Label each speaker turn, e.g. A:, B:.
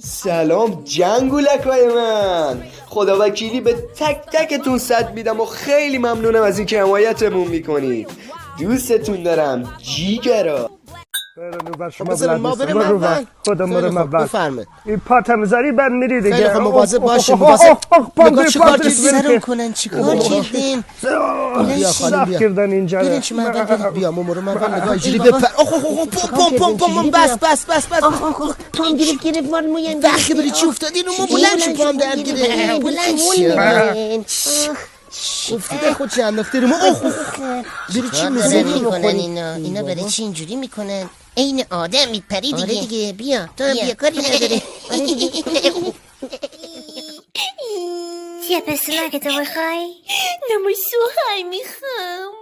A: سلام جنگولکای من، خدا وکیلی به تک تکتون صد میدم و خیلی ممنونم از اینکه حمایتمون میکنید. دوستتون دارم جیگرا.
B: بذار ما بریم اول.
C: خودم برم اول.
B: بفرمایید.
C: این پاتم میذاری بعد میری دیگه.
B: خیلی خب مواظب باشین. نگاه چیکار کردین؟ سرم کنن چیکار کردین؟ بیا خانم بیا.
C: کردن اینجا.
B: برین چی من بیا مامورو من اول نگاه اینجوری بپر. پم پم بس.
D: پام گرفت مال مویم.
B: وقتی بری چی افتادین رو ما بلند شو پام در گیره. بلند شو. افتاده خود چه انداخته رو ما. بری چی
D: میکنن اینا برای چی اینجوری میکنن؟ این آدم میپری دیگه. آره دیگه بیا تو هم بیا کاری نداره.
E: چیه پسونه که تو بخوای؟ نموی سوهای میخوام.